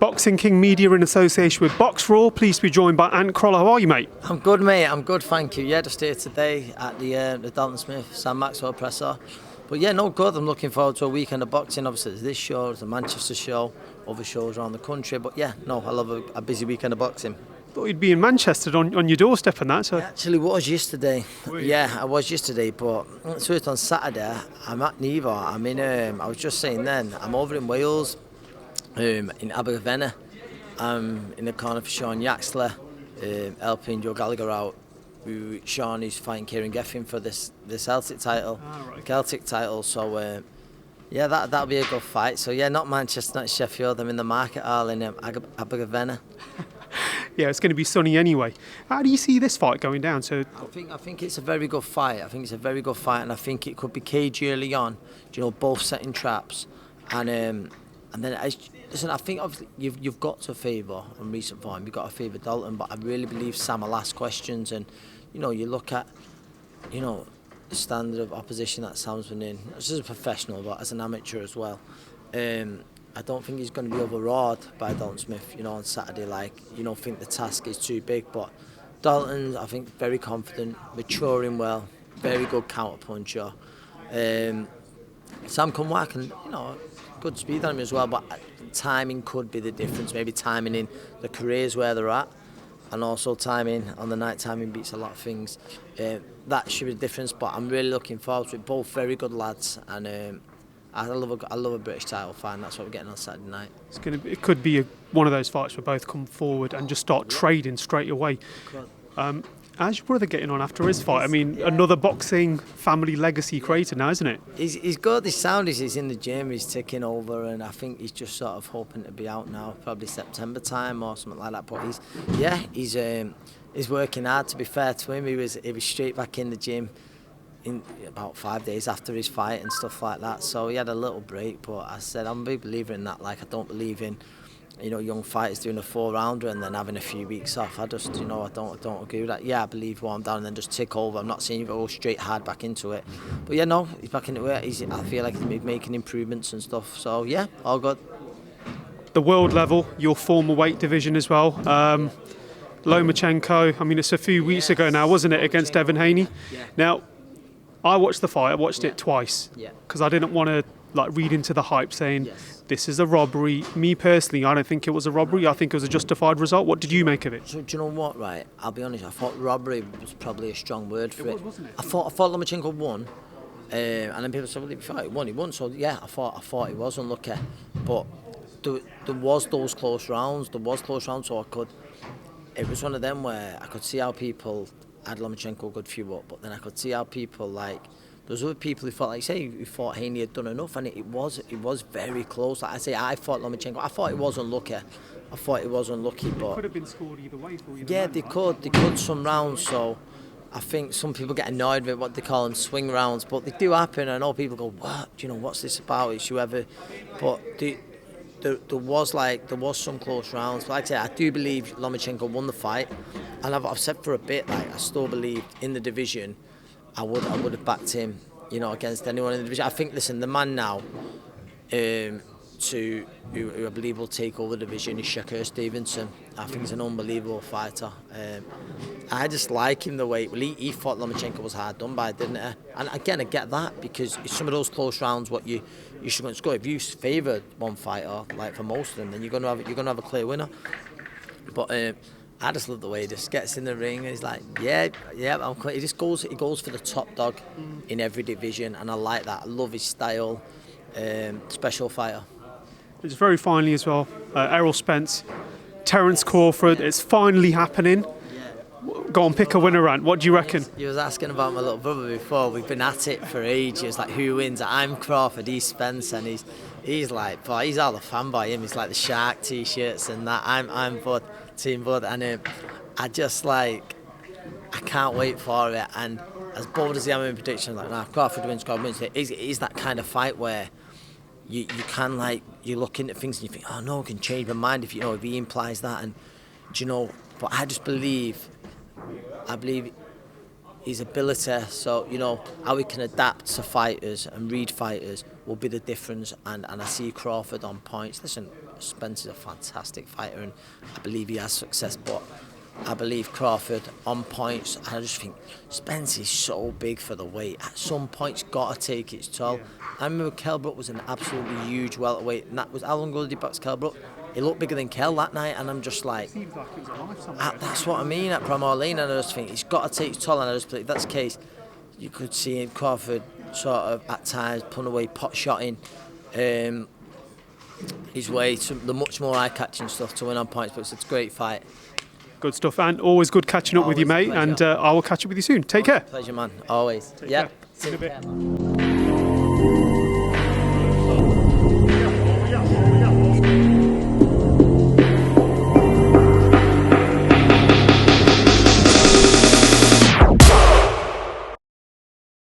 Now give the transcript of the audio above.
Boxing King Media in association with Box Raw. Pleased to be joined by Ant Crolla. How are you, mate? I'm good, mate. I'm good, thank you. Yeah, just here today at the Dalton Smith Sam Maxwell presser. But yeah, no, good. I'm looking forward to a weekend of boxing. Obviously, there's this show, there's the Manchester show, other shows around the country. But yeah, no, I love a busy weekend of boxing. Thought you'd be in Manchester on your doorstep and that. So I actually was yesterday. Yeah, I was yesterday, but so it's on Saturday. I'm at Neva. I'm in. I was just saying then. I'm over in Wales, in Abergavenny. I'm in the corner for Sean Yaxler, helping Joe Gallagher out. Sean is fighting Kieran Geffin for this Celtic title, Celtic title. So yeah, that'll be a good fight. So yeah, not Manchester, not Sheffield. I'm in the market hall in Abergavenny. Yeah, it's going to be sunny anyway. How do you see this fight going down? So I think it's a very good fight. I think it's a very good fight, and I think it could be cagey early on. Both setting traps, and then listen. I think obviously you've got to favour on recent form. You've got to favour Dalton, but I really believe Sam will ask questions, and you look at the standard of opposition that Sam's been in, not just as a professional but as an amateur as well. I don't think he's going to be overawed by Dalton Smith, on Saturday. Think the task is too big, but Dalton, I think, very confident, maturing well, very good counter puncher. Sam can work and good speed on him as well, but timing could be the difference. Maybe timing in the careers where they're at, and also timing on the night. Timing beats a lot of things. That should be the difference. But I'm really looking forward to it. Both very good lads, and I love a British title fight, and that's what we're getting on Saturday night. It could be one of those fights where both come forward and just start trading straight away. How's your brother getting on after his fight? I mean, another boxing family legacy creator now, isn't it? He's got this sound. He's in the gym. He's taking over, and I think he's just sort of hoping to be out now, probably September time or something like that. But he's working hard. To be fair to him, he was straight back in the gym in about 5 days after his fight and stuff like that. So he had a little break. But I said I'm a big believer in that. I don't believe in young fighters doing a 4-rounder and then having a few weeks off. I just, I don't agree with that. Yeah, I believe warm down and then just tick over. I'm not saying you go straight hard back into it. But yeah, no, he's back into it. I feel like he's making improvements and stuff. So yeah, all good. The world level, your former weight division as well. Lomachenko, I mean, it's a few weeks ago now, wasn't it, against Devin Haney? Yeah. Now, I watched the fight. I watched it twice because I didn't want to read into the hype saying this is a robbery. Me personally, I don't think it was a robbery. I think it was a justified result. What did you make of it? So do you know what? Right, I'll be honest. I thought robbery was probably a strong word for it. Wasn't it? I thought Lomachenko won, and then people said, "Well, if he won." So yeah, I thought he was unlucky, but there was those close rounds. So it was one of them where I could see how people had Lomachenko a good few up, but then I could see how people there's other people who thought, who thought Haney had done enough, and it was very close. I thought Lomachenko. I thought it was unlucky. But Could have been scored either way for you. Yeah, they could some rounds. So I think some people get annoyed with what they call them swing rounds, but they do happen. I know people go, "What? What's this about?" It's whoever. But there was some close rounds. But like I say, I do believe Lomachenko won the fight, and I've said for a bit, I still believe in the division. I would have backed him, against anyone in the division. I think, listen, the man now, who I believe will take over the division is Shakur Stevenson. I think he's an unbelievable fighter. I just like him the way he thought Lomachenko was hard done by, didn't he? And again, I get that because it's some of those close rounds what you should go and score. If you favour one fighter, like for most of them, then you're gonna have a clear winner. But I just love the way he just gets in the ring and he's like, yeah, I'm clear. He goes for the top dog in every division, and I like that. I love his style. Special fighter. It's very finally as well. Errol Spence, Terence Crawford. It's finally happening. Go on, pick a winner, Ant. What do you reckon? You was asking about my little brother before. We've been at it for ages. Who wins? I'm Crawford. He's Spence, and he's like, boy, he's all the fanboy. Him. He's like the Shark T-shirts and that. I'm Bud, Team Bud, and I just I can't wait for it. And as bold as the MMA prediction, Crawford wins. It is that kind of fight where you can you look into things and you think, oh no, I can change my mind if he implies that, and but I just believe his ability, so you know how he can adapt to fighters and read fighters will be the difference. And I see Crawford on points. Listen, Spence is a fantastic fighter, and I believe he has success. But I believe Crawford on points. I just think Spence is so big for the weight. At some point, it's got to take its toll. I remember Kell Brook was an absolutely huge welterweight, and that was how long ago did he box Kell Brook? He looked bigger than Kell that night, and I'm just like, that's what I mean at Premier League. And I just think he's got to take his toll, and I just think if that's the case, you could see him, Crawford sort of at times putting away pot shotting his way to the much more eye-catching stuff to win on points. But it's a great fight. Good stuff, and always good catching up with you, mate. And I will catch up with you soon. Take care. Pleasure, man. Always. Take care. See you in a bit.